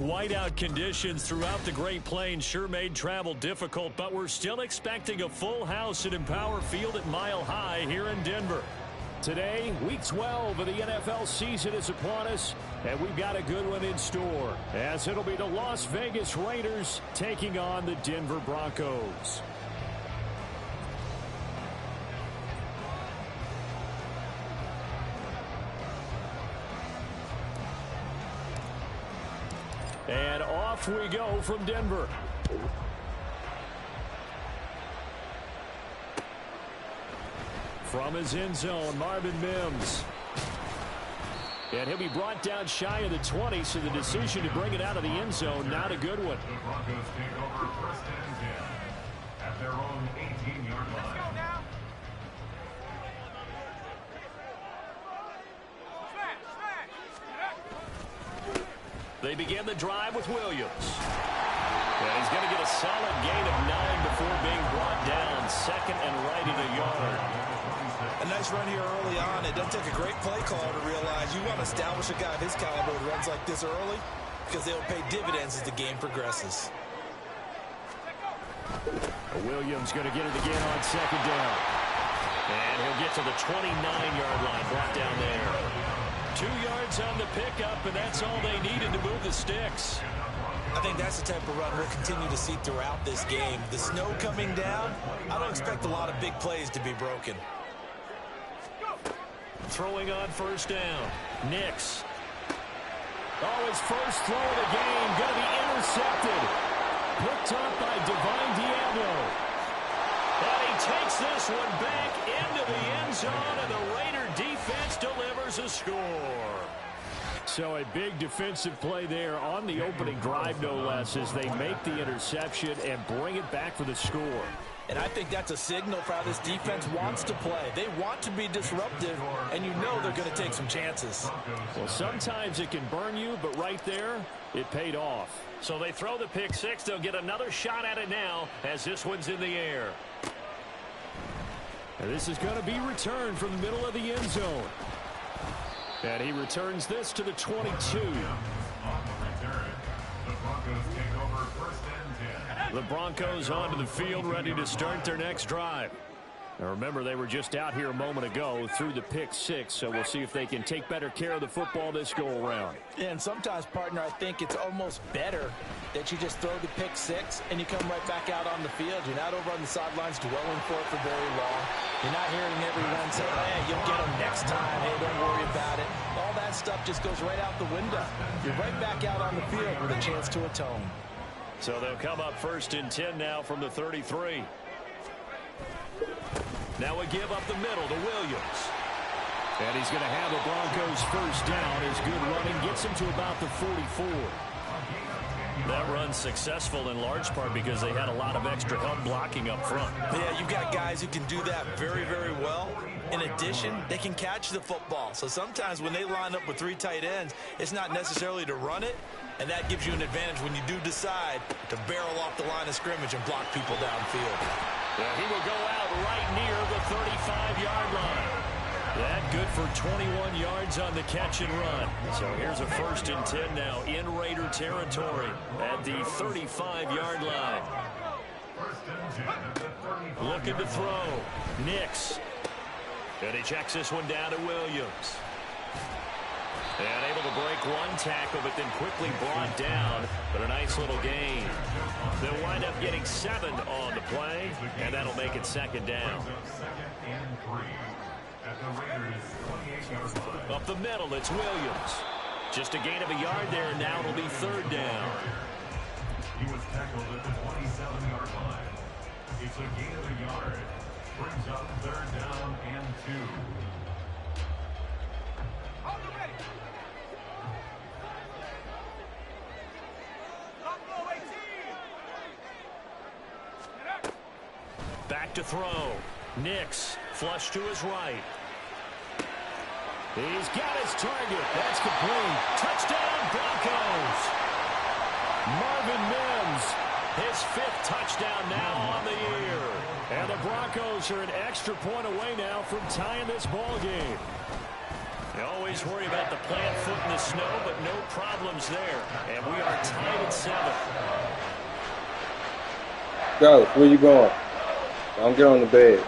Whiteout conditions throughout the Great Plains sure made travel difficult, but we're still expecting a full house at Empower Field at Mile High here in Denver. Today, Week 12 of the NFL season is upon us, and we've got a good one in store, as it'll be the Las Vegas Raiders taking on the Denver Broncos. And off we go from Denver. From his end zone, Marvin Mims. And he'll be brought down shy of the 20, so the decision to bring it out of the end zone, not a good one. The Broncos take over 1st and 10 at their own 18-yard line. Let's go now. They begin the drive with Williams. And he's going to get a solid gain of 9 before being brought down. 2nd and right at a yard. A nice run here early on. It doesn't take a great play caller to realize you want to establish a guy of his caliber who runs like this early because they'll pay dividends as the game progresses. Williams going to get it again on 2nd down. And he'll get to the 29-yard line, brought down there. 2 yards on the pickup, and that's all they needed to move the sticks. I think that's the type of run we'll continue to see throughout this game. The snow coming down, I don't expect a lot of big plays to be broken. Throwing on 1st down. Nix. Oh, his first throw of the game going to be intercepted. Picked up by Divine Diablo. And he takes this one back into the end zone, and the Raider defense delivers a score. So a big defensive play there on the opening drive, no less, as they make the interception and bring it back for the score. And I think that's a signal for how this defense wants to play. They want to be disruptive, and you know they're going to take some chances. Well, sometimes it can burn you, but right there, it paid off. So they throw the pick six. They'll get another shot at it now as this one's in the air. And this is going to be returned from the middle of the end zone. And he returns this to the 22. On the return, the Broncos take over 1st and 10. The Broncos onto the field, ready to start their next drive. Now remember, they were just out here a moment ago through the pick six, so we'll see if they can take better care of the football this go-around. And sometimes, partner, I think it's almost better that you just throw the pick six and you come right back out on the field. You're not over on the sidelines dwelling for it for very long. You're not hearing everyone say, hey, you'll get them next time. Hey, don't worry about it. All that stuff just goes right out the window. You're right back out on the field with a chance to atone. So they'll come up 1st and 10 now from the 33. Now a give up the middle to Williams. And he's going to have the Broncos 1st down. His good running gets him to about the 44. That run's successful in large part because they had a lot of extra help blocking up front. Yeah, you've got guys who can do that very, very well. In addition, they can catch the football. So sometimes when they line up with 3 tight ends, it's not necessarily to run it, and that gives you an advantage when you do decide to barrel off the line of scrimmage and block people downfield. Yeah, he will go out right near the 35-yard line. That good for 21 yards on the catch and run. So here's a 1st and 10 now in Raider territory at the 35-yard line. Looking to throw. Nix. And he checks this one down to Williams. And able to break one tackle, but then quickly brought down. But a nice little gain. They'll wind up getting 7 on the play, and that'll make it 2nd down. Up the middle, it's Williams. Just a gain of a yard there, and now it'll be 3rd down. He was tackled at the 27-yard line. It's a gain of a yard. Brings up 3rd down and 2. Back to throw. Nix, flush to his right. He's got his target. That's complete. Touchdown, Broncos. Marvin Mims, his 5th touchdown now on the year. And the Broncos are an extra point away now from tying this ball game. Oh, always worry about the plant foot in the snow, but no problems there. And we are tied at 7. Dallas, where you going? Don't get on the bed.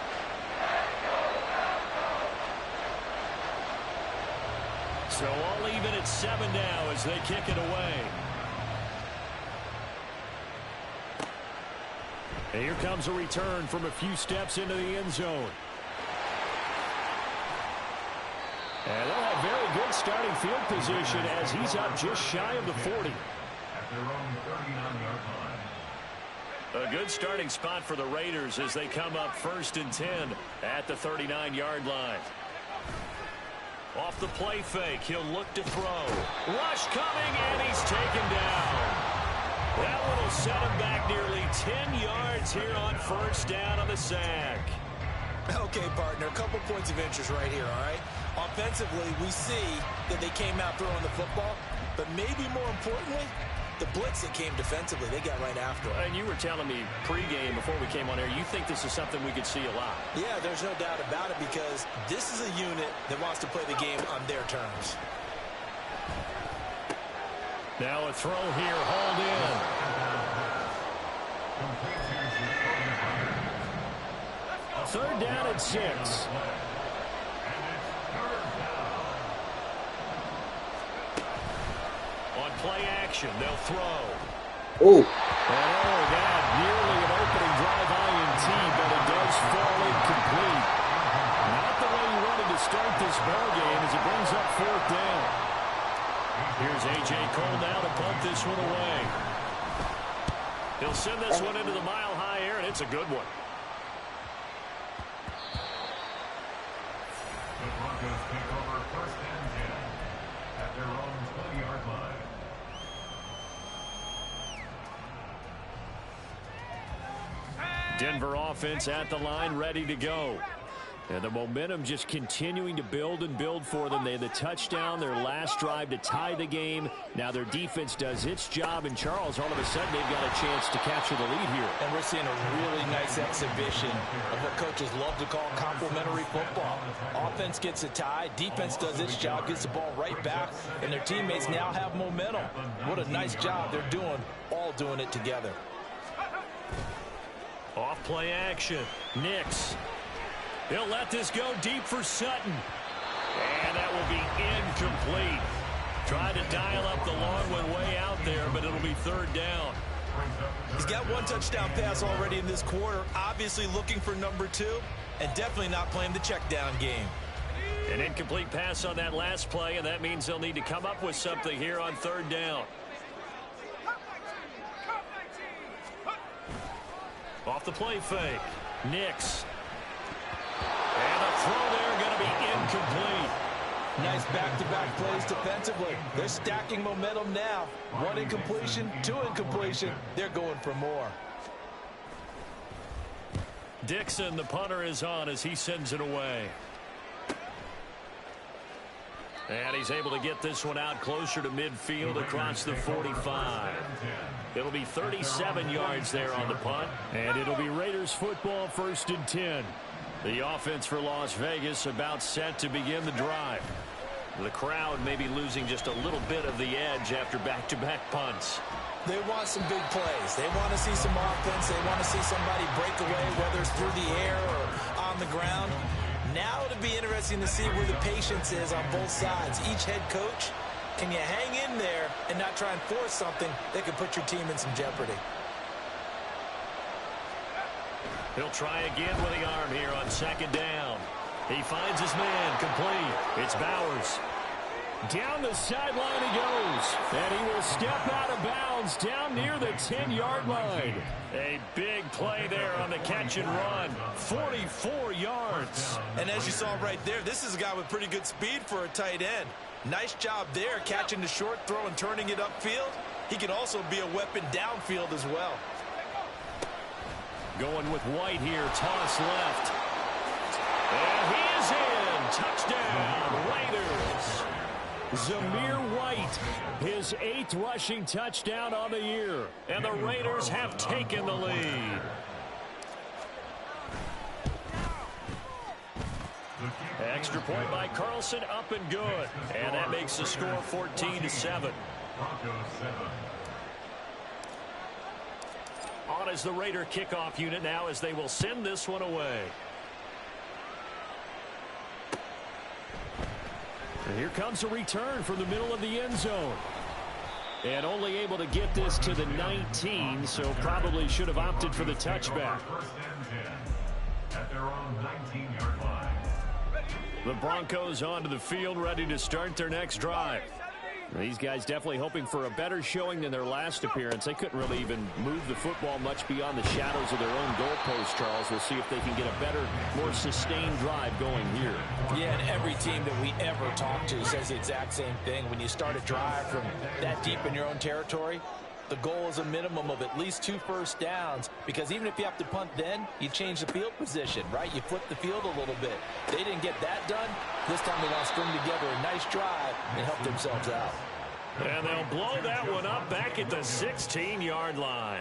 So all even at 7 now as they kick it away. And here comes a return from a few steps into the end zone. And they'll have very good starting field position as he's up just shy of the 40. At their own 39-yard line. A good starting spot for the Raiders as they come up 1st and 10 at the 39-yard line. Off the play fake, he'll look to throw. Rush coming, and he's taken down. That one will set him back nearly 10 yards here on 1st down on the sack. Okay, partner, a couple points of interest right here, all right? Offensively, we see that they came out throwing the football, but maybe more importantly, the blitz that came defensively, they got right after it. And you were telling me pregame before we came on air, you think this is something we could see a lot. Yeah, there's no doubt about it because this is a unit that wants to play the game on their terms. Now a throw here, hauled in. Third down at 6. On play action, they'll throw. Ooh. Oh, that nearly an opening drive INT, but it does fall incomplete. Not the way he wanted to start this ball game as it brings up 4th down. Here's A.J. Cole now to punt this one away. He'll send this one into the mile-high air, and it's a good one. The Broncos take over 1st and 10 at their own 20-yard line. Denver offense at the line, ready to go. And the momentum just continuing to build and build for them. They had the touchdown, their last drive to tie the game. Now their defense does its job, and Charles, all of a sudden, they've got a chance to capture the lead here. And we're seeing a really nice exhibition of what coaches love to call complementary football. Offense gets a tie, defense does its job, gets the ball right back, and their teammates now have momentum. What a nice job they're doing, all doing it together. Off play action, Nix. He'll let this go deep for Sutton. And that will be incomplete. Tried to dial up the long one way out there, but it'll be 3rd down. He's got one touchdown pass already in this quarter, obviously looking for number 2, and definitely not playing the check down game. An incomplete pass on that last play, and that means they'll need to come up with something here on 3rd down. Off the play fake, Nix. And the throw there going to be incomplete. Nice back-to-back plays defensively. They're stacking momentum now. 1 incompletion, 2 incompletion. They're going for more. Dixon, the punter, is on as he sends it away. And he's able to get this one out closer to midfield across the 45. It'll be 37 yards there on the punt. And it'll be Raiders football 1st and 10. The offense for Las Vegas about set to begin the drive. The crowd may be losing just a little bit of the edge after back-to-back punts. They want some big plays. They want to see some offense. They want to see somebody break away, whether it's through the air or on the ground. Now it'll be interesting to see where the patience is on both sides. Each head coach, can you hang in there and not try and force something that could put your team in some jeopardy? He'll try again with the arm here on 2nd down. He finds his man, complete. It's Bowers. Down the sideline he goes. And he will step out of bounds down near the 10-yard line. A big play there on the catch and run. 44 yards. And as you saw right there, this is a guy with pretty good speed for a tight end. Nice job there catching the short throw and turning it upfield. He can also be a weapon downfield as well. Going with White here, toss left. And he is in. Touchdown, Raiders. Zamir White, his 8th rushing touchdown on the year. And the Raiders have taken the lead. Extra point by Carlson, up and good. And that makes the score 14-7. On as the Raider kickoff unit now as they will send this one away. And here comes a return from the middle of the end zone. And only able to get this to the 19, so probably should have opted for the touchback. At their own 19-yard line. The Broncos onto the field, ready to start their next drive. These guys definitely hoping for a better showing than their last appearance. They couldn't really even move the football much beyond the shadows of their own goalpost, Charles. We'll see if they can get a better, more sustained drive going here. Yeah, and every team that we ever talk to says the exact same thing. When you start a drive from that deep in your own territory, the goal is a minimum of at least 2 first downs, because even if you have to punt then, you change the field position, right? You flip the field a little bit. They didn't get that done. This time they want to string together a nice drive and help themselves out. And they'll blow that one up back at the 16-yard line.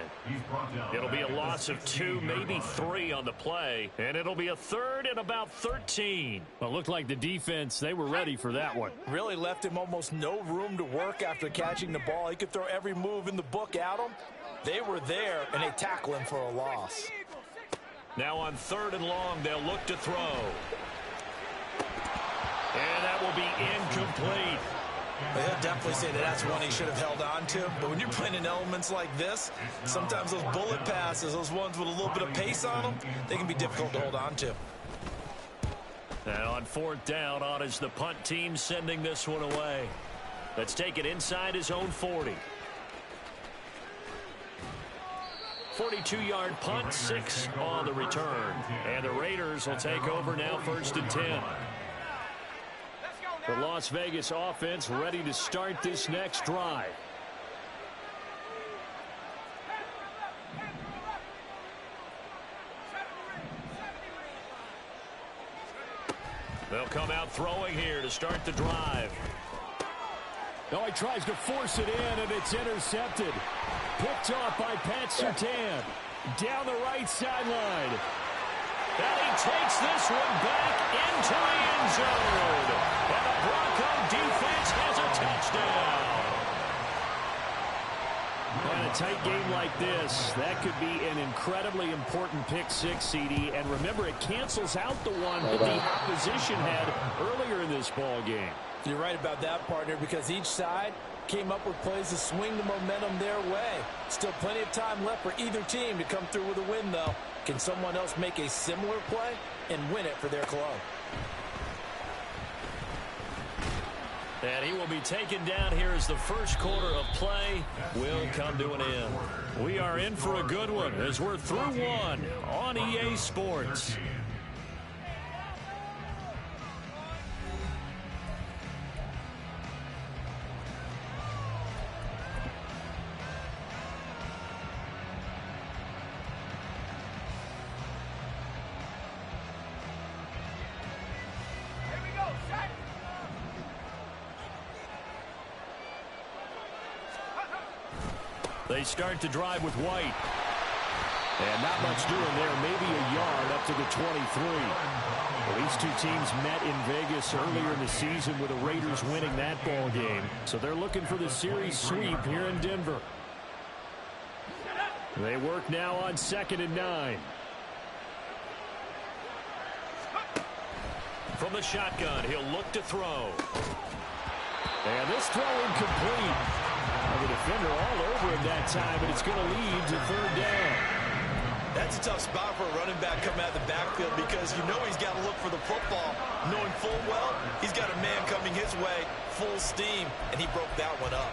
It'll be a loss of 2, maybe 3 on the play, and it'll be a 3rd and about 13. Well, it looked like the defense, they were ready for that one. Really left him almost no room to work after catching the ball. He could throw every move in the book at him. They were there, and they tackle him for a loss. Now on 3rd and long, they'll look to throw. And that will be incomplete. They'll definitely say that that's one he should have held on to. But when you're playing in elements like this, sometimes those bullet passes, those ones with a little bit of pace on them, they can be difficult to hold on to. Now on 4th down, on is the punt team sending this one away. Let's take it inside his own 40. 42-yard punt, 6 on the return. And the Raiders will take over now, 1st and 10. The Las Vegas offense ready to start this next drive. They'll come out throwing here to start the drive. No, he tries to force it in, and it's intercepted. Picked off by Pat Surtain. Down the right sideline. And he takes this one back into the end zone. And the Bronco defense has a touchdown. And a tight game like this, that could be an incredibly important pick 6, CD. And remember, it cancels out the one that the opposition had earlier in this ball game. You're right about that, partner, because each side came up with plays to swing the momentum their way. Still plenty of time left for either team to come through with a win, though. Can someone else make a similar play and win it for their club? And he will be taken down here as the first quarter of play will come to an end. We are in for a good one as we're through one on EA Sports. They start to drive with White. And not much doing there. Maybe a yard up to the 23. Well, these two teams met in Vegas earlier in the season with the Raiders winning that ball game. So they're looking for the series sweep here in Denver. They work now on 2nd and 9. From the shotgun, he'll look to throw. And this throw incomplete. The defender all over him that time, and it's going to lead to 3rd down. That's a tough spot for a running back coming out of the backfield, because you know he's got to look for the football, knowing full well he's got a man coming his way, full steam, and he broke that one up.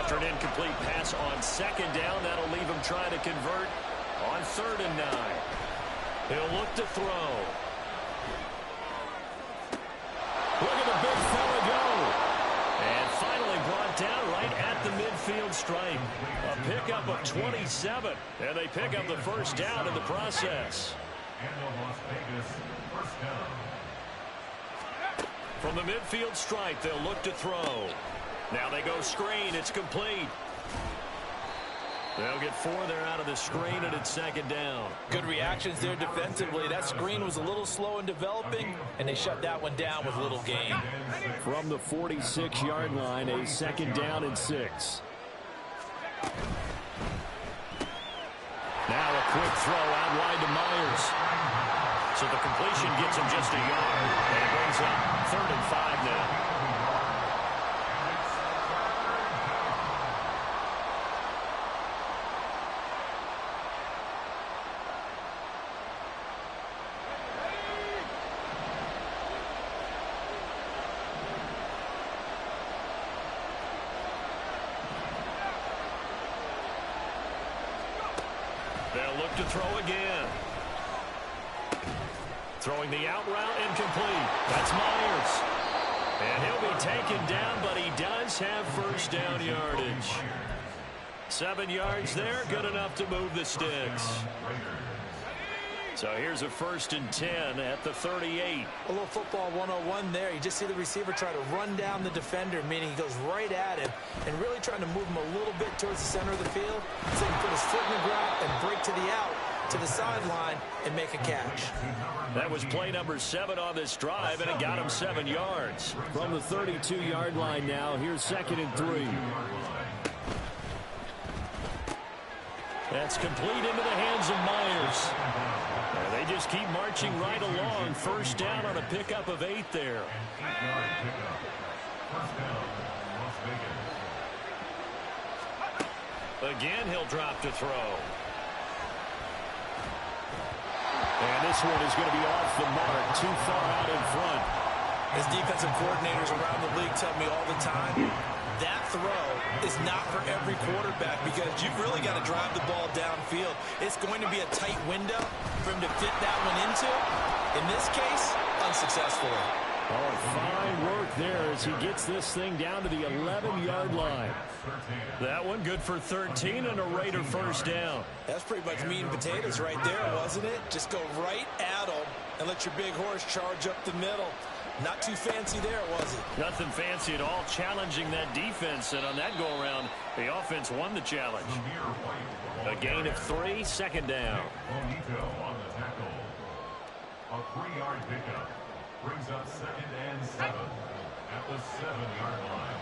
After an incomplete pass on 2nd down, that'll leave him trying to convert on 3rd and 9. He'll look to throw. Look at the big fella go. And finally brought down right at the midfield stripe. A pickup of 27. And they pick up the 1st down in the process. From the midfield stripe, they'll look to throw. Now they go screen. It's complete. They'll get 4 there out of the screen, and it's second down. Good reactions there defensively. That screen was a little slow in developing, and they shut that one down with little gain. From the 46-yard line, a second down and 6. Now a quick throw out wide to Myers. So the completion gets him just a yard, and it brings up 3rd and 5 now. They'll look to throw again. Throwing the out route incomplete. That's Myers. And he'll be taken down, but he does have first down yardage. 7 yards there, good enough to move the sticks. So here's a 1st and 10 at the 38. A little football 101 there. You just see the receiver try to run down the defender, meaning he goes right at him and really trying to move him a little bit towards the center of the field so he can put his foot in the ground and break to the out, to the sideline, and make a catch. That was play number 7 on this drive, and it got him 7 yards. From the 32-yard line now, here's 2nd and 3. That's complete into the hands of Myers. They just keep marching right along. First down on a pickup of 8 there. Again, he'll drop to throw. And this one is going to be off the mark, too far out in front. As defensive coordinators around the league tell me all the time, that throw is not for every quarterback because you've really got to drive the ball downfield. It's going to be a tight window for him to fit that one into. In this case, unsuccessfully. Oh, fine work there as he gets this thing down to the 11-yard line. That one good for 13 and a Raider first down. That's pretty much meat and potatoes right there, wasn't it? Just go right at him and let your big horse charge up the middle. Not too fancy there, was it? Nothing fancy at all, challenging that defense, and on that go-around, the offense won the challenge. A gain of 3, second down. On the tackle. A 3-yard pickup brings up 2nd and 7 at the 7-yard line.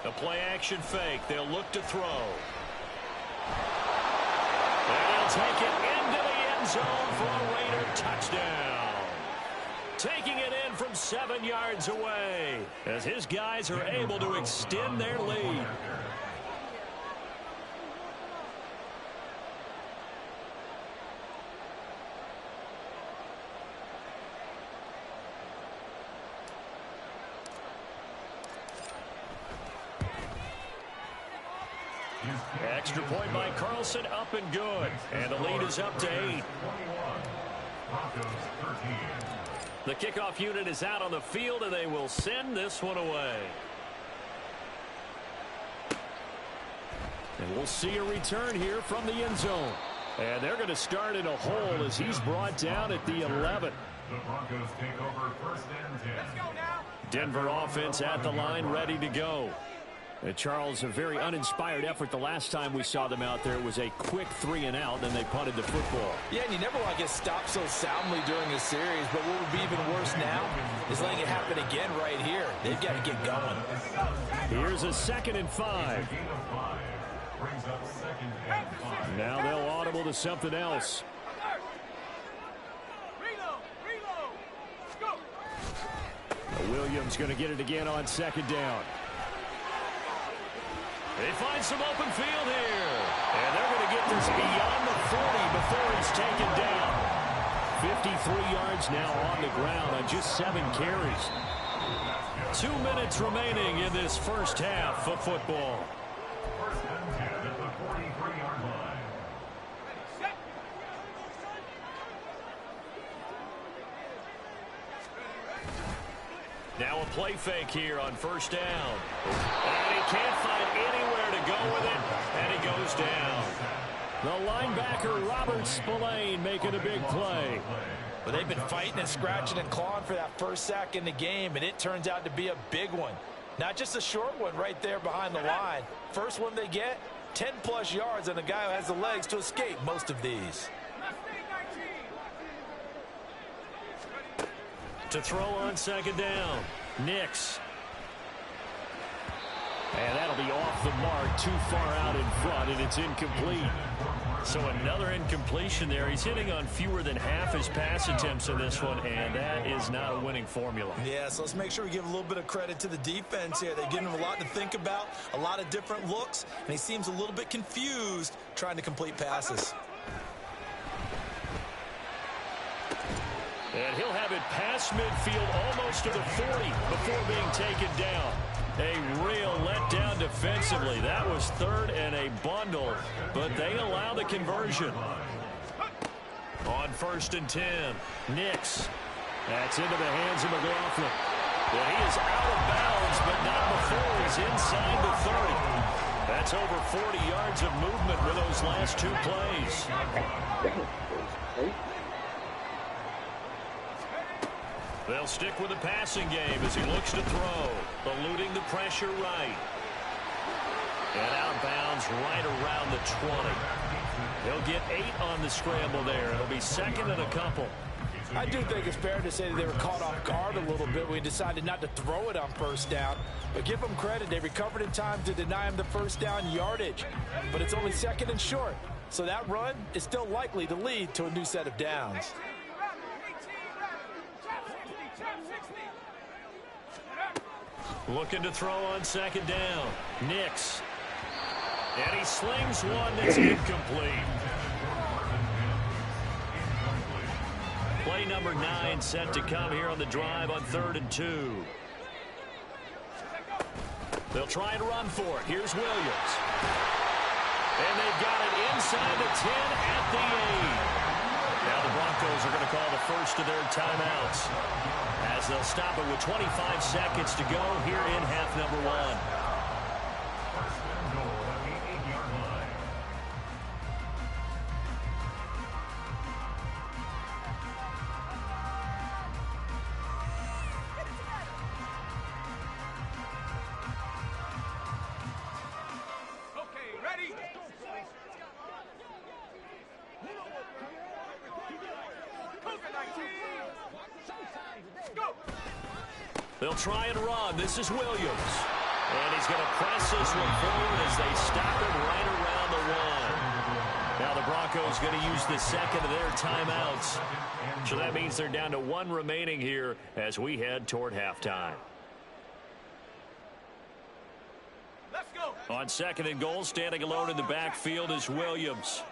A play-action fake. They'll look to throw. And he'll take it into the end zone for a Raider touchdown. Taking it in from 7 yards away as his guys are able to extend their lead. Extra point by Carlson, up and good. And the lead is up to 8. The kickoff unit is out on the field, and they will send this one away. And we'll see a return here from the end zone. And they're going to start in a hole as he's brought down at the 11. The Broncos take over 1st and 10. Let's go now. Denver offense at the line, ready to go. Charles, a very uninspired effort the last time we saw them out there. It was a quick 3 and out, and they punted the football. Yeah, and you never want to get stopped so soundly during a series, but what would be even worse now is letting it happen again right here. They've got to get going. Here's a 2nd and 5. Now they'll audible to something else. Williams going to get it again on 2nd down. They find some open field here. And they're going to get this beyond the 40 before he's taken down. 53 yards now on the ground on just 7 carries. 2 minutes remaining in this first half of football. 1st and 10 at the 43-yard line. Now a play fake here on 1st down. And he can't find anywhere to go with it, and he goes down. The linebacker, Robert Spillane, making a big play. Well, they've been fighting and scratching and clawing for that first sack in the game, and it turns out to be a big one. Not just a short one right there behind the line. First one they get, 10-plus yards, and the guy who has the legs to escape most of these. To throw on second down, Nix. And that'll be off the mark, too far out in front, and it's incomplete. So another incompletion there. He's hitting on fewer than half his pass attempts in this one, and that is not a winning formula. Yeah, so let's make sure we give a little bit of credit to the defense here. They're giving him a lot to think about, a lot of different looks, and he seems a little bit confused trying to complete passes. And he'll have it past midfield almost to the 40 before being taken down. A real letdown defensively. That was third and a bundle, but they allow the conversion. On 1st and 10, Nix. That's into the hands of McLaughlin. Well, he is out of bounds, but not before he's inside the 30. That's over 40 yards of movement with those last two plays. They'll stick with the passing game as he looks to throw, eluding the pressure right. And out of bounds right around the 20. He'll get 8 on the scramble there. It'll be second and a couple. I do think it's fair to say that they were caught off guard a little bit when he decided not to throw it on first down. But give them credit. They recovered in time to deny him the first down yardage. But it's only second and short. So that run is still likely to lead to a new set of downs. Looking to throw on second down. Nix. And he slings one that's incomplete. Play number 9 set to come here on the drive on 3rd and 2. They'll try and run for it. Here's Williams. And they've got it inside the 10 at the 8. Now the Broncos are going to call the first of their timeouts, as they'll stop it with 25 seconds to go here in half number 1. They'll try and run. This is Williams. And he's going to press this one forward as they stop him right around the 1. Now the Broncos going to use the second of their timeouts. So that means they're down to 1 remaining here as we head toward halftime. Let's go. On 2nd and goal, standing alone in the backfield is Williams.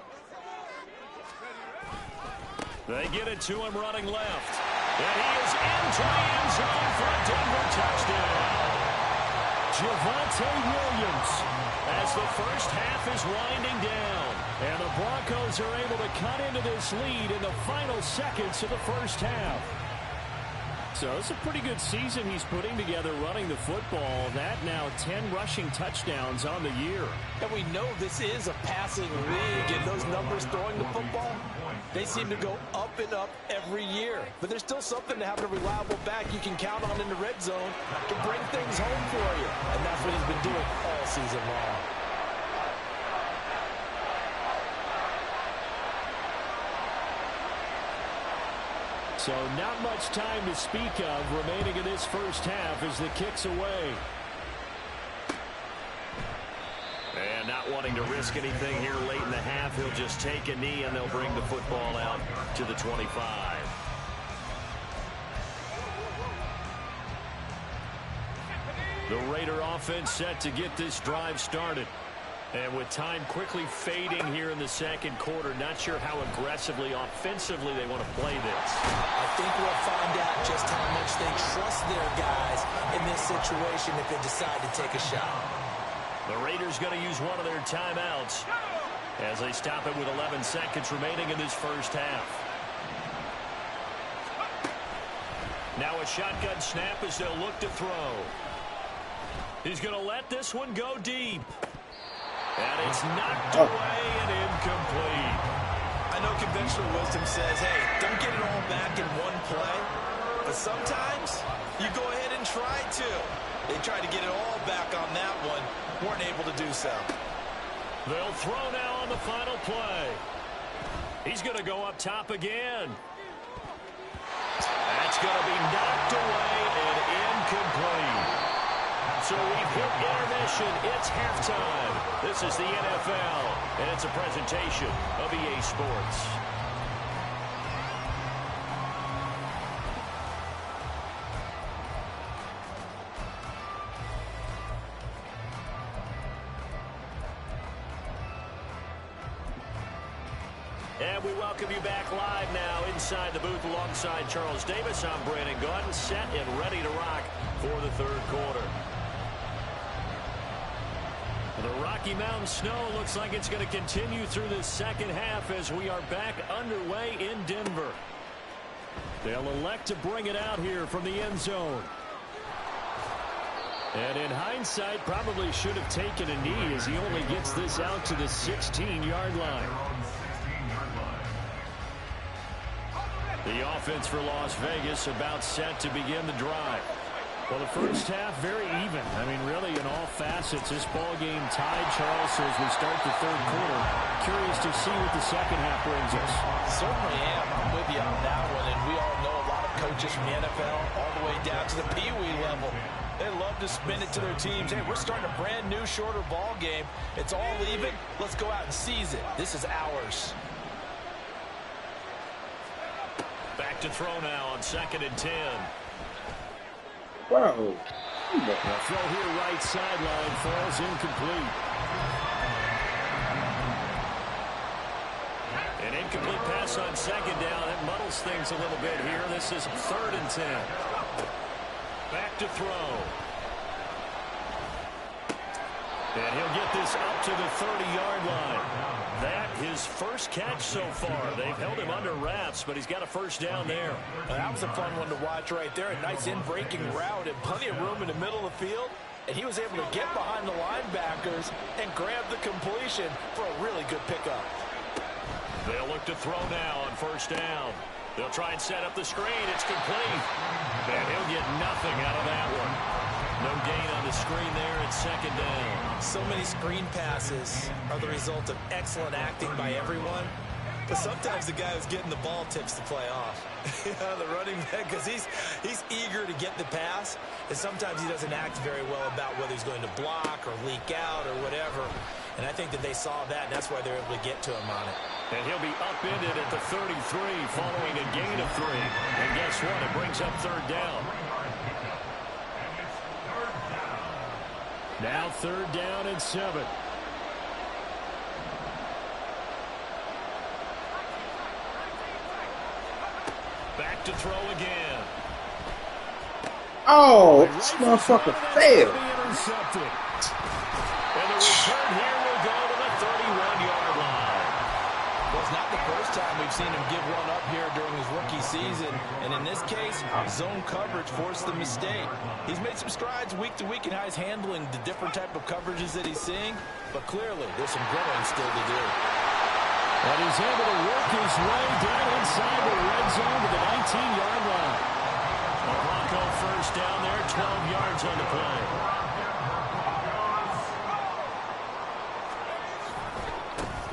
They get it to him running left. And he is into the end zone for a Denver touchdown. Javonte Williams, as the first half is winding down. And the Broncos are able to cut into this lead in the final seconds of the first half. So it's a pretty good season he's putting together running the football. That now 10 rushing touchdowns on the year. And we know this is a passing league, and those numbers throwing the football, they seem to go up and up every year. But there's still something to having a reliable back you can count on in the red zone to bring things home for you. And that's what he's been doing all season long. So not much time to speak of remaining in this first half as the kick's away. And not wanting to risk anything here late in the half, he'll just take a knee and they'll bring the football out to the 25. The Raider offense set to get this drive started. And with time quickly fading here in the second quarter, not sure how aggressively, offensively they want to play this. I think we'll find out just how much they trust their guys in this situation if they decide to take a shot. The Raiders going to use one of their timeouts as they stop it with 11 seconds remaining in this first half. Now a shotgun snap as they'll look to throw. He's going to let this one go deep. And it's knocked away and incomplete. I know conventional wisdom says, hey, don't get it all back in one play. But sometimes you go ahead and try to. They tried to get it all back on that one. Weren't able to do so. They'll throw now on the final play. He's going to go up top again. That's going to be knocked away and incomplete. So we've hit intermission. It's halftime. This is the NFL, and it's a presentation of EA Sports. And we welcome you back live now inside the booth alongside Charles Davis. I'm Brandon Gaudin, set and ready to rock for the third quarter. The Rocky Mountain snow looks like it's going to continue through the second half as we are back underway in Denver. They'll elect to bring it out here from the end zone. And in hindsight, probably should have taken a knee as he only gets this out to the 16-yard line. The offense for Las Vegas about set to begin the drive. Well, the first half, very even. I mean, really, in all facets, this ball game tied, Charles, so as we start the third quarter. Curious to see what the second half brings us. Certainly am. I'm with you on that one, and we all know a lot of coaches from the NFL all the way down to the Pee-wee level. They love to spin it to their teams. Hey, we're starting a brand new, shorter ball game. It's all even. Let's go out and seize it. This is ours. Back to throw now on 2nd and 10. Wow. The throw here right sideline falls incomplete. An incomplete pass on 2nd down. That muddles things a little bit here. This is 3rd and 10. Back to throw. And he'll get this up to the 30-yard line. That his first catch so far. They've held him under wraps, but he's got a first down there. That was a fun one to watch right there. A nice in-breaking route and plenty of room in the middle of the field. And he was able to get behind the linebackers and grab the completion for a really good pickup. They'll look to throw now on 1st down. They'll try and set up the screen. It's complete. And he'll get nothing out of that one. No gain on the screen there at 2nd down. So many screen passes are the result of excellent acting by everyone. But sometimes the guy who's getting the ball tips the play off. The running back, because he's eager to get the pass. And sometimes he doesn't act very well about whether he's going to block or leak out or whatever. And I think that they saw that, and that's why they're able to get to him on it. And he'll be upended at the 33 following a gain of 3. And guess what? It brings up 3rd down. Now 3rd down and 7. Back to throw again. Oh, this motherfucker failed. Intercepted. And the return here will go to the 31-yard line. Well, it's not the first time we've seen him give one up here during his rookie season. And in this case, zone coverage forced the mistake. He's made some strides week to week in how he's handling the different type of coverages that he's seeing. But clearly, there's some growing still to do. And he's able to work his way down inside the red zone to the 19-yard line. A Bronco first down there, 12 yards on the play.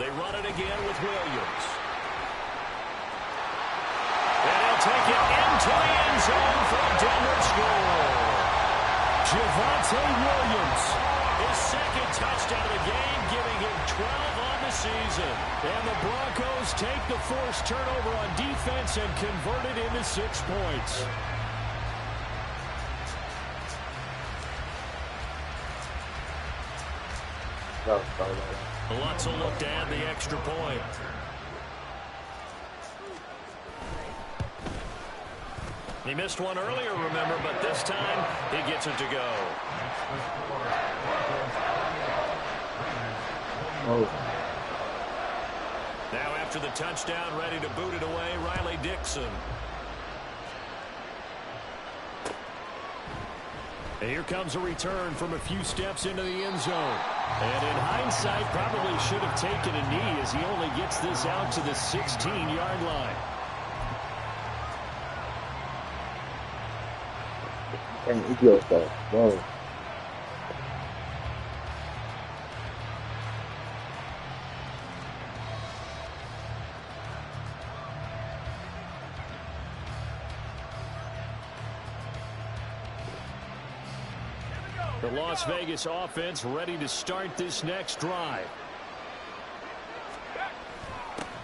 They run it again with Williams. And he'll take it into the end zone for a Denver score. Javonte Williams, his 2nd touchdown of the game, giving him 12 on the season. And the Broncos take the forced turnover on defense and convert it into 6 points. Lutz will look to add the extra point. He missed one earlier, remember, but this time he gets it to go. Now after the touchdown, ready to boot it away, Riley Dixon. And here comes a return from a few steps into the end zone. And in hindsight, probably should have taken a knee as he only gets this out to the 16-yard line. An idiot though. Whoa. The Las Vegas offense ready to start this next drive.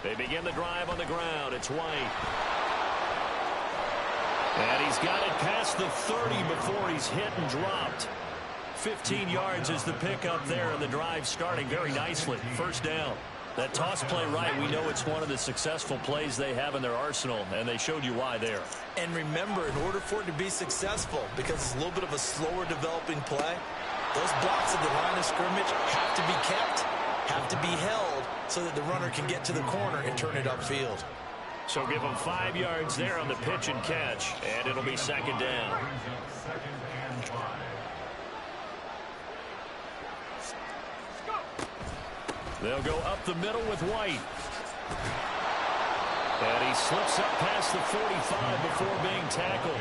They begin the drive on the ground. It's White. And he's got it past the 30 before he's hit and dropped. 15 yards is the pickup there, and the drive starting very nicely. First down. That toss play right, we know it's one of the successful plays they have in their arsenal, and they showed you why there. And remember, in order for it to be successful, because it's a little bit of a slower developing play, those blocks at the line of scrimmage have to be kept, have to be held, so that the runner can get to the corner and turn it upfield. So give them 5 yards there on the pitch and catch, and it'll be second down. They'll go up the middle with White. And he slips up past the 45 before being tackled.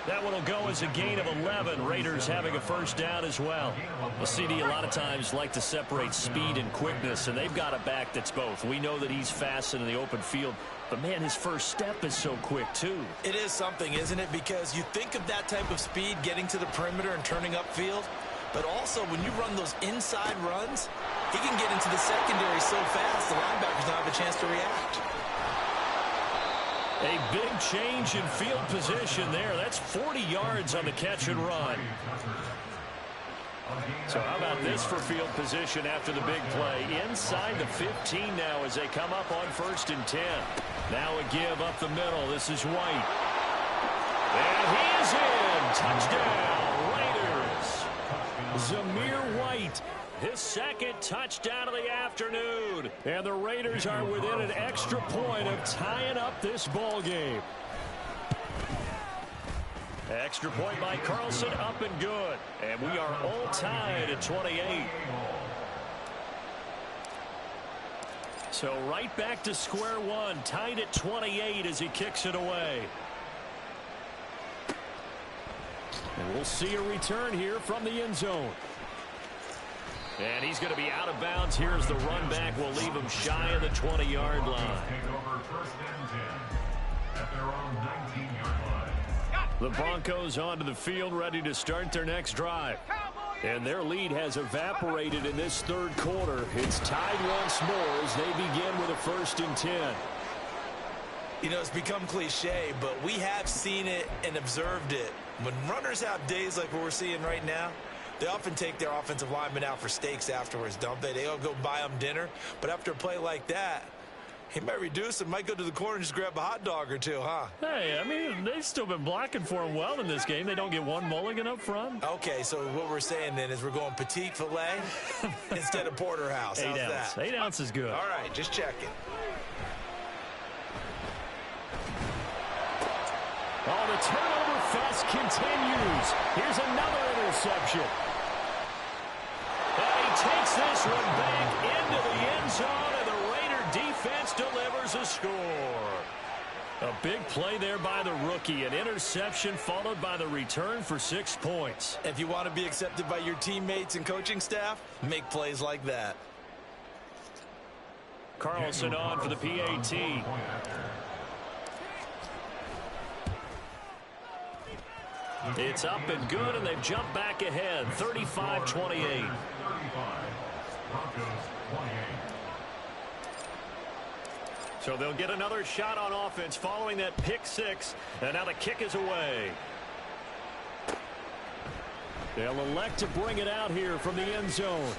That one will go as a gain of 11. Raiders having a first down as well. The CD a lot of times like to separate speed and quickness, and they've got a back that's both. We know that he's fast in the open field, but man, his first step is so quick too. It is something, isn't it? Because you think of that type of speed getting to the perimeter and turning upfield, but also when you run those inside runs, he can get into the secondary so fast the linebackers don't have a chance to react. A big change in field position there. That's 40 yards on the catch and run. So how about this for field position after the big play? Inside the 15 now as they come up on 1st and 10. Now a give up the middle. This is White. And he is in. Touchdown, Raiders. Zamir White, his second touchdown of the afternoon. And the Raiders are within an extra point of tying up this ball game. Extra point by Carlson, up and good. And we are all tied at 28. So right back to square one, tied at 28 as he kicks it away. And we'll see a return here from the end zone. And he's going to be out of bounds here as the run back will leave him shy of the 20-yard line. The Broncos onto the field ready to start their next drive. And their lead has evaporated in this third quarter. It's tied once more as they begin with a 1st and 10. You know, it's become cliche, but we have seen it and observed it. When runners have days like what we're seeing right now, they often take their offensive linemen out for steaks afterwards, don't they? They all go buy them dinner. But after a play like that, he might reduce it, might go to the corner and just grab a hot dog or two, huh? Hey, I mean, they've still been blocking for him well in this game. They don't get one mulligan up front. Okay, so what we're saying then is we're going petite filet instead of porterhouse. How's 8 ounce. that? 8 ounce is good. All right, just checking. Oh, the turnover fest continues. Here's another interception. And he takes this one back into the end zone, and the Raider defense delivers a score. A big play there by the rookie. An interception followed by the return for 6 points. If you want to be accepted by your teammates and coaching staff, make plays like that. Carlson on for the PAT. It's up and good, and they've jumped back ahead, 35-28. So they'll get another shot on offense following that pick 6, and now the kick is away. They'll elect to bring it out here from the end zone.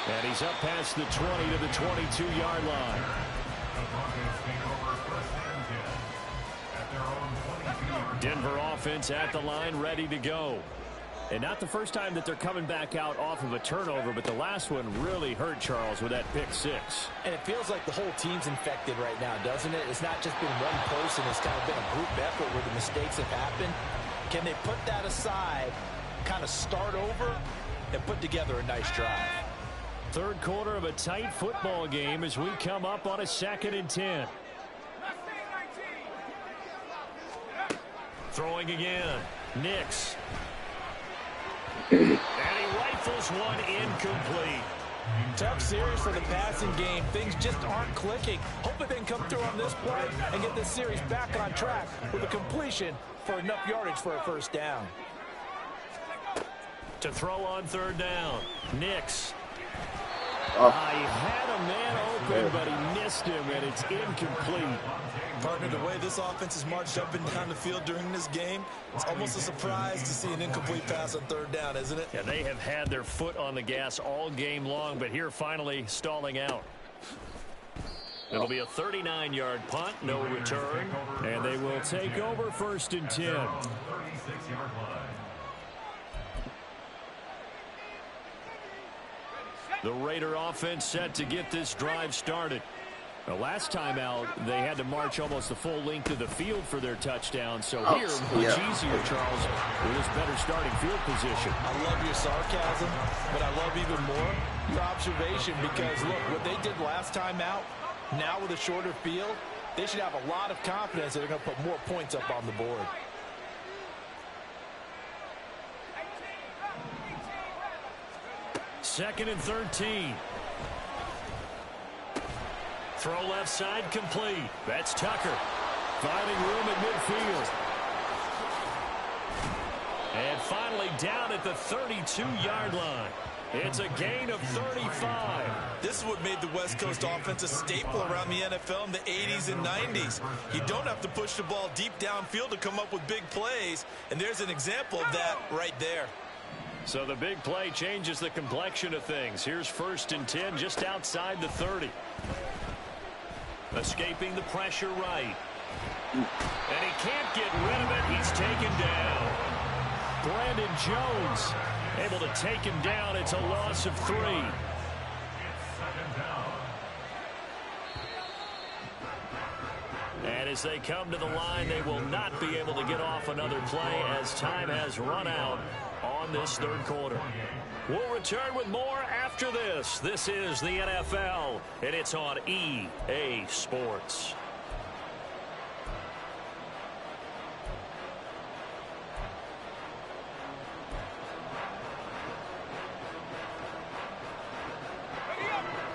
And he's up past the 20 to the 22-yard line. Denver offense at the line, ready to go. And not the first time that they're coming back out off of a turnover, but the last one really hurt Charles with that pick 6. And it feels like the whole team's infected right now, doesn't it? It's not just been one person. It's kind of been a group effort where the mistakes have happened. Can they put that aside, kind of start over, and put together a nice drive? Third quarter of a tight football game as we come up on a 2nd and 10. Throwing again. Nix. And he rifles one incomplete. Tough series for the passing game. Things just aren't clicking. Hoping they can come through on this play and get this series back on track with a completion for enough yardage for a first down. To throw on 3rd down. Nix. Oh. He had a man open, but he missed him, and it's incomplete. Partner, the way this offense has marched up and down the field during this game, it's almost a surprise to see an incomplete pass on 3rd down, isn't it? Yeah, they have had their foot on the gas all game long, but here finally stalling out. It'll be a 39-yard punt, no return, and they will take over 1st and 10. 36-yard line. The Raider offense set to get this drive started. The last time out, they had to march almost the full length of the field for their touchdown. So here, much easier, Charles, with this better starting field position. I love your sarcasm, but I love even more your observation because, look, what they did last time out, now with a shorter field, they should have a lot of confidence that they're going to put more points up on the board. Second and 13. Throw left side complete. That's Tucker. Finding room at midfield. And finally down at the 32-yard line. It's a gain of 35. This is what made the West Coast offense a staple around the NFL in the 80s and 90s. You don't have to push the ball deep downfield to come up with big plays, and there's an example of that right there. So the big play changes the complexion of things. Here's 1st and 10 just outside the 30. Escaping the pressure right. And he can't get rid of it. He's taken down. Brandon Jones able to take him down. It's a loss of 3. And as they come to the line, they will not be able to get off another play as time has run out on this 3rd quarter. We'll return with more after this. This is the NFL, and it's on EA Sports.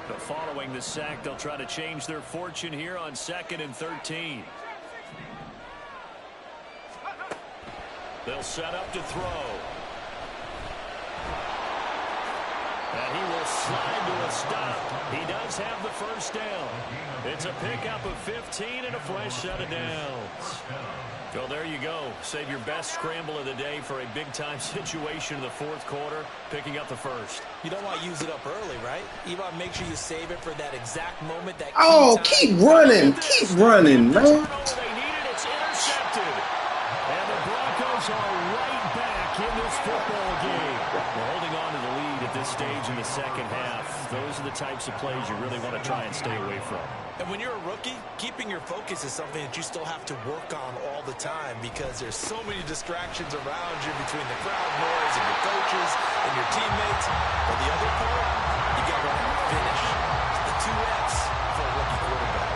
But following the sack, they'll try to change their fortune here on 2nd and 13. They'll set up to throw. And he will slide to a stop. He does have the first down. It's a pickup of 15 and a fresh set of downs. Well, there you go. Save your best scramble of the day for a big-time situation in the 4th quarter, picking up the first. You don't want to use it up early, right? You want to make sure you save it for that exact moment. That keep running. Keep running, man. They need it. It's intercepted. And the Broncos are right back in this football game. We're holding on to the lead at this stage in the 2nd half. Those are the types of plays you really want to try and stay away from. And when you're a rookie, keeping your focus is something that you still have to work on all the time because there's so many distractions around you between the crowd noise and your coaches and your teammates. But the other part, you got to learn how to finish. It's the 2 F's for a rookie quarterback.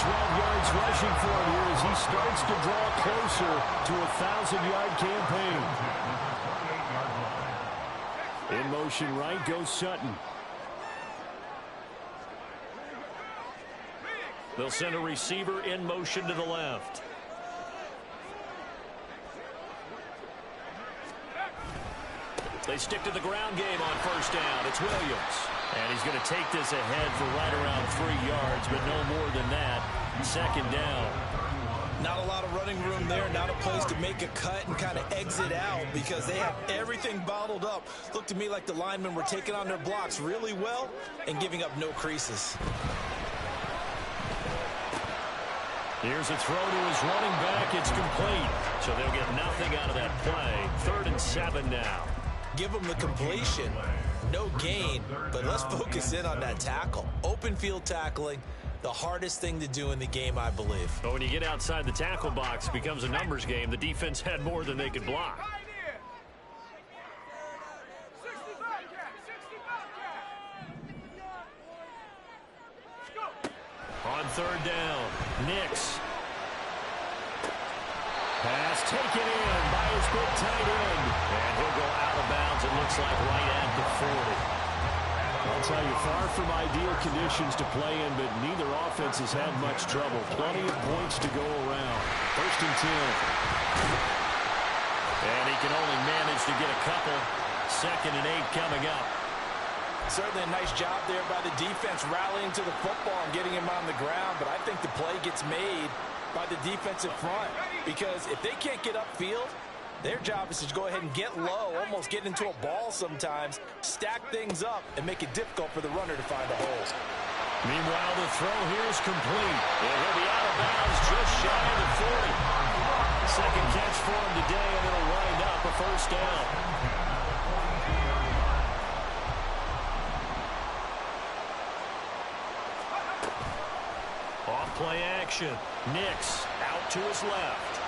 112 yards rushing for him here as he starts to draw closer to a 1,000-yard campaign. In motion right goes Sutton. They'll send a receiver in motion to the left. They stick to the ground game on first down. It's Williams. And he's going to take this ahead for right around 3 yards, but no more than that. 2nd down. Not a lot of running room there, not a place to make a cut and kind of exit out because they have everything bottled up. Looked to me like the linemen were taking on their blocks really well and giving up no creases. Here's a throw to his running back. It's complete. So they'll get nothing out of that play. 3rd and 7 now. Give them the completion. No gain, but let's focus in on that tackle. Open field tackling. The hardest thing to do in the game, I believe. But when you get outside the tackle box, it becomes a numbers game. The defense had more than they could block. On third down, Nix. Pass taken in by his big tight end. And he'll go out of bounds, it looks like, right at the 40. I'll tell you, far from ideal conditions to play in, but neither offense has had much trouble. Plenty of points to go around. First and 10. And he can only manage to get a couple. Second and 8 coming up. Certainly a nice job there by the defense rallying to the football and getting him on the ground, but I think the play gets made by the defensive front, because if they can't get upfield, their job is to go ahead and get low, almost get into a ball sometimes, stack things up, and make it difficult for the runner to find a hole. Meanwhile, the throw here is complete. And he'll be out of bounds just shy of the 40. Second catch for him today, and it'll wind up a first down. Off play action. Nix out to his left.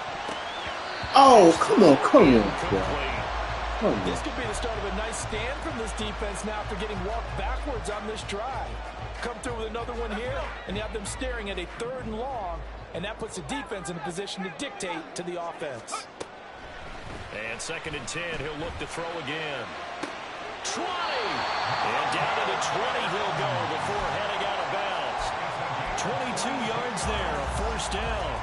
Oh, come on, bro. This could be the start of a nice stand from this defense now after getting walked backwards on this drive. Come through with another one here, and you have them staring at a 3rd and long, and that puts the defense in a position to dictate to the offense. And second and 10, he'll look to throw again. 20! And down to the 20 he'll go before heading out of bounds. 22 yards there, a first down.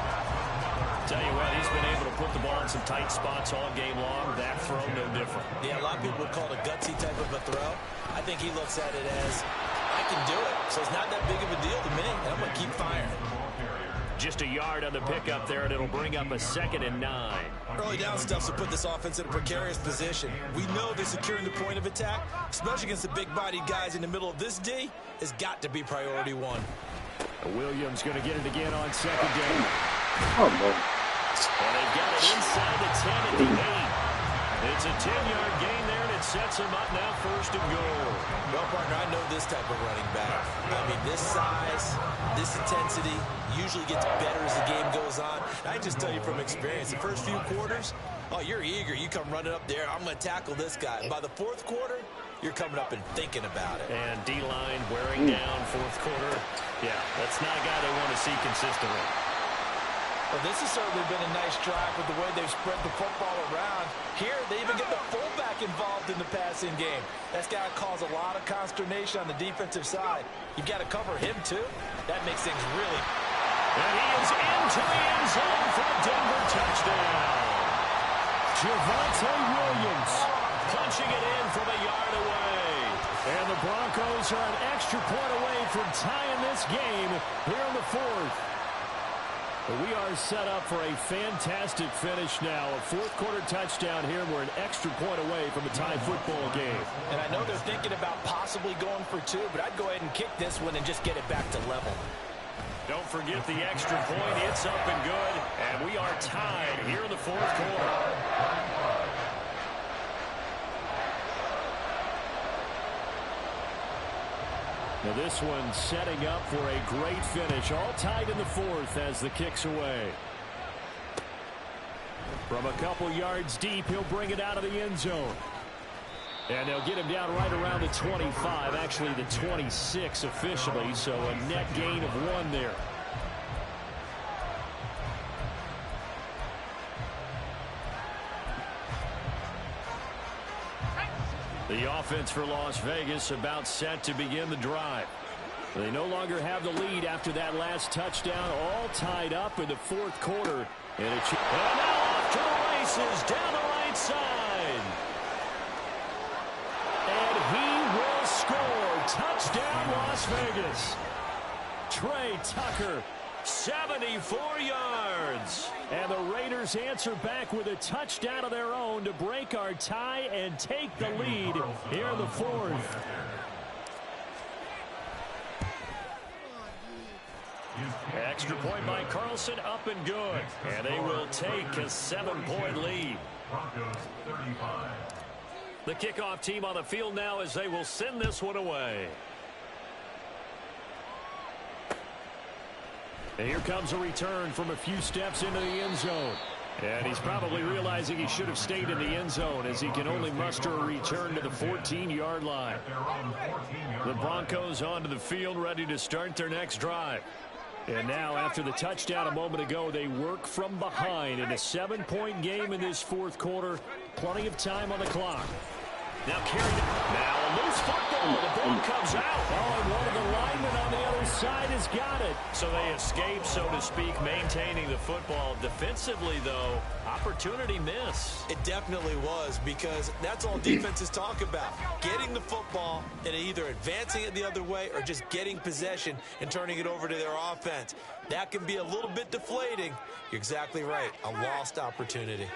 Tell you what, he's been able to put the ball in some tight spots all game long. That throw, no different. Yeah, a lot of people would call it a gutsy type of a throw. I think he looks at it as, I can do it, so it's not that big of a deal to me, and I'm going to keep firing. Just a yard on the pickup there, and it'll bring up a 2nd and 9. Early down stuff to put this offense in a precarious position. We know that securing the point of attack, especially against the big-bodied guys in the middle of this D, has got to be priority one. Williams going to get it again on 2nd down. Come on. And they've got it inside the 10 at the 8. It's a 10-yard gain there, and it sets them up now 1st and goal. Well, partner, I know this type of running back. I mean, this size, this intensity usually gets better as the game goes on. I just tell you from experience, the first few quarters, oh, you're eager. You come running up there, I'm going to tackle this guy. By the 4th quarter, you're coming up and thinking about it. And D-line wearing down 4th quarter. Yeah, that's not a guy they want to see consistently. Well, this has certainly been a nice drive with the way they've spread the football around. Here, they even get the fullback involved in the passing game. That's got to cause a lot of consternation on the defensive side. You've got to cover him, too. That makes things really... And he is into the end zone for a Denver touchdown. Javonte Williams punching it in from a yard away. And the Broncos are an extra point away from tying this game here in the 4th. But we are set up for a fantastic finish now. A 4th quarter touchdown here. We're an extra point away from a tie football game. And I know they're thinking about possibly going for 2, but I'd go ahead and kick this one and just get it back to level. Don't forget the extra point. It's up and good. And we are tied here in the 4th quarter. Now this one setting up for a great finish. All tied in the 4th as the kick's away. From a couple yards deep, he'll bring it out of the end zone. And they'll get him down right around the 25, actually the 26 officially, so a net gain of 1 there. The offense for Las Vegas about set to begin the drive. They no longer have the lead after that last touchdown, all tied up in the 4th quarter. And now off to the races down the right side. And he will score. Touchdown, Las Vegas. Trey Tucker, 74 yards. And the Raiders answer back with a touchdown of their own to break our tie and take the lead here in the 4th. Extra point by Carlson, up and good. And they will take a 7-point lead. The kickoff team on the field now as they will send this one away. And here comes a return from a few steps into the end zone. And he's probably realizing he should have stayed in the end zone as he can only muster a return to the 14-yard line. The Broncos onto the field ready to start their next drive. And now after the touchdown a moment ago, they work from behind in a 7-point game in this fourth quarter. Plenty of time on the clock. Now carried. Now a loose football. The ball comes out. Oh, and one of the linemen on the other side has got it. So they escape, so to speak, maintaining the football. Defensively, though, opportunity miss. It definitely was, because that's all defenses talk about. Getting the football and either advancing it the other way or just getting possession and turning it over to their offense. That can be a little bit deflating. You're exactly right. A lost opportunity.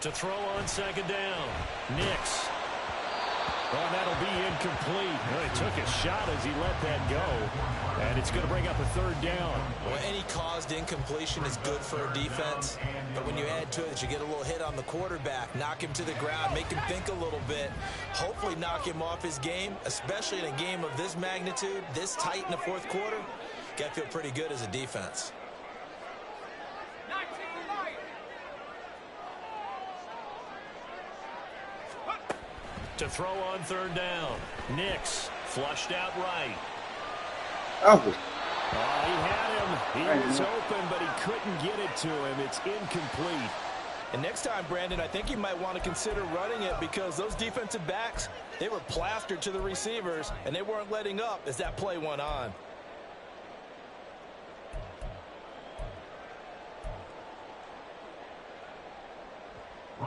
To throw on second down. Nix. Oh, that'll be incomplete. Well, he took a shot as he let that go. And it's going to bring up a third down. Well, any caused incompletion is good for a defense. But when you add to it that you get a little hit on the quarterback, knock him to the ground, make him think a little bit, hopefully knock him off his game, especially in a game of this magnitude, this tight in the fourth quarter, got to feel pretty good as a defense. To throw on third down. Nix flushed out right. Oh, He had him. He was open, but he couldn't get it to him. It's incomplete. And next time, Brandon, I think you might want to consider running it, because those defensive backs, they were plastered to the receivers, and they weren't letting up as that play went on.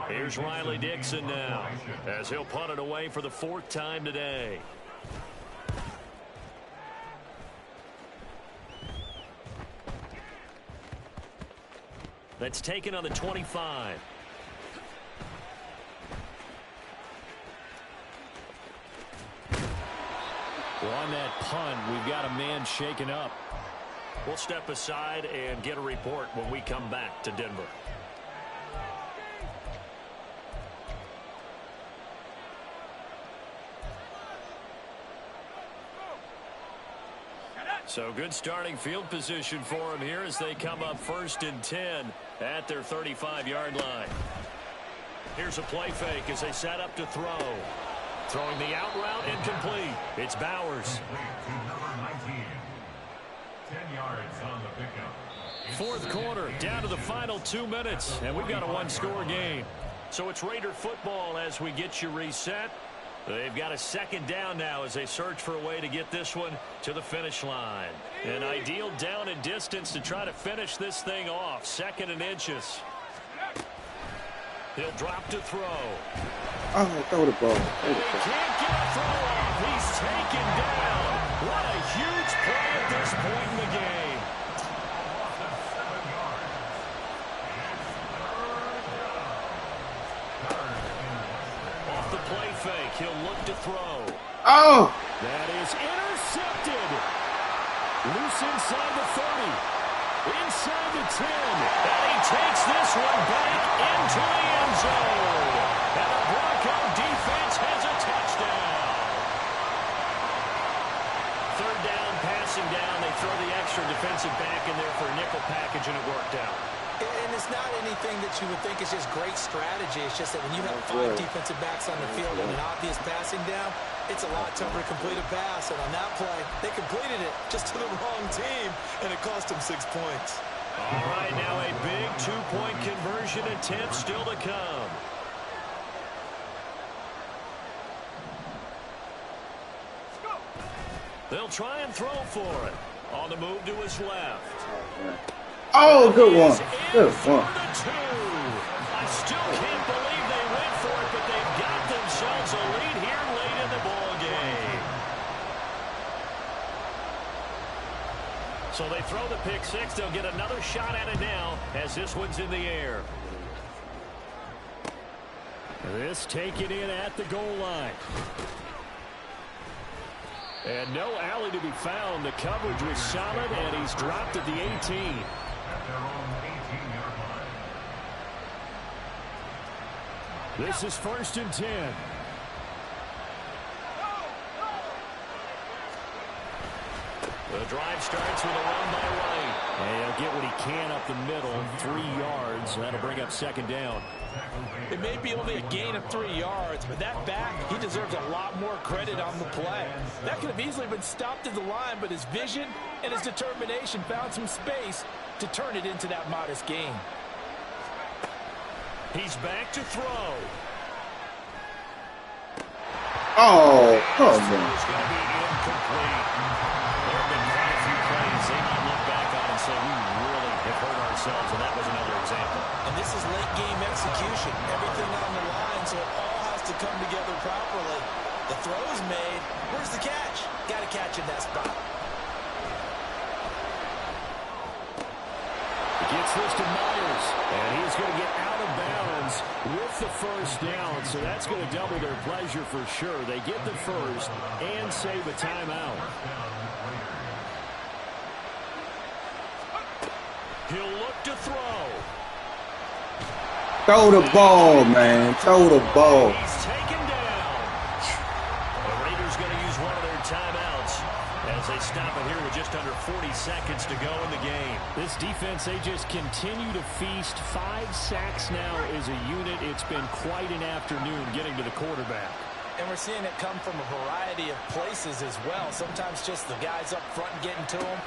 Here's Riley Dixon now, as he'll punt it away for the fourth time today. That's taken on the 25. Well, on that punt, we've got a man shaken up. We'll step aside and get a report when we come back to Denver. So good starting field position for him here as they come up 1st and 10 at their 35-yard line. Here's a play fake as they set up to throw. Throwing the out route, incomplete. It's Bowers. 10 yards on the pickup. Fourth quarter, down to the final 2 minutes, and we've got a one-score game. So it's Raider football as we get you reset. They've got a second down now as they search for a way to get this one to the finish line. An ideal down and distance to try to finish this thing off. 2nd and inches. He'll drop to throw. oh, throw the ball. Can't get a throw off. He's taken down. What a huge play at this point in the game. Off the play fake, he'll look to throw. Oh! That is intercepted. Loose inside the 30. Inside the 10. And he takes this one back into the end zone. And the Bronco defense has a touchdown. Third down, passing down. They throw the extra defensive back in there for a nickel package, and it worked out. And it's not anything that you would think is just great strategy. It's just that when you have 5 defensive backs on the field and an obvious passing down, it's a lot tougher to complete a pass. And on that play, they completed it just to the wrong team, and it cost them 6 points. All right, now a big 2-point conversion attempt still to come. They'll try and throw for it. On the move to his left. Oh, good one. Good one. I still can't believe they went for it, but they've got themselves a lead here late in the ball game. So they throw the pick six. They'll get another shot at it now as this one's in the air. This taken in at the goal line. And no alley to be found. The coverage was solid, and he's dropped at the 18. At their own 18-yard line. This is 1st and 10. The drive starts with a run by White. And he'll get what he can up the middle, 3 yards. That'll bring up 2nd down. It may be only a gain of 3 yards, but that back, he deserves a lot more credit on the play. That could have easily been stopped at the line, but his vision and his determination found some space to turn it into that modest gain. He's back to throw. Oh, come It's on. going to be incomplete. There have been quite a few plays they might look back on and say, we really have hurt ourselves, and that was another example. And this is late game execution. Everything on the line, so it all has to come together properly. The throw is made. Where's the catch? Got to catch in that spot. He gets this to Myers, and he's going to get out of bounds with the 1st down, so that's going to double their pleasure for sure. They get the 1st and save a timeout. He'll look to throw. Throw the ball, man. Throw the ball. He's taken down. The Raiders going to use one of their timeouts as they stop it here with just under 40 seconds to go in the game. This defense, they just continue to feast. 5 sacks now as a unit. It's been quite an afternoon getting to the quarterback. And we're seeing it come from a variety of places as well. Sometimes just the guys up front getting to him.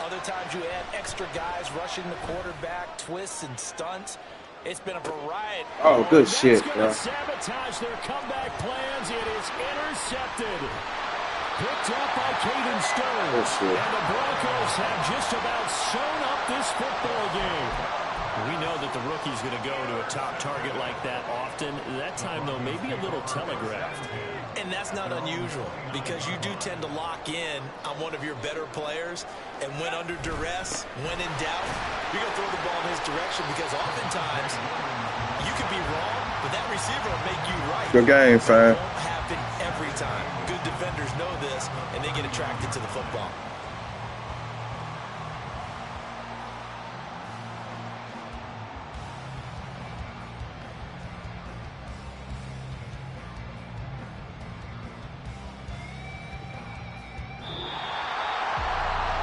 Other times you add extra guys rushing the quarterback, twists and stunts. It's been a variety. Oh, good shit, bro. That's going to sabotage their comeback plans. It is intercepted. Picked up by Caden Stearns. Good shit. And the Broncos have just about sewn up this football game. We know that the rookie's going to go to a top target like that often. That time, though, maybe a little telegraphed. And that's not unusual because you do tend to lock in on one of your better players. And when under duress, when in doubt, you're going to throw the ball in his direction because oftentimes you could be wrong, but that receiver will make you right. Good game, fam. It won't happen every time. Good defenders know this, and they get attracted to the football.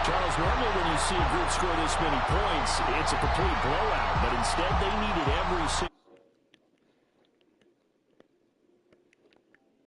Charles, normally when you see a group score this many points, it's a complete blowout. But instead, they needed every single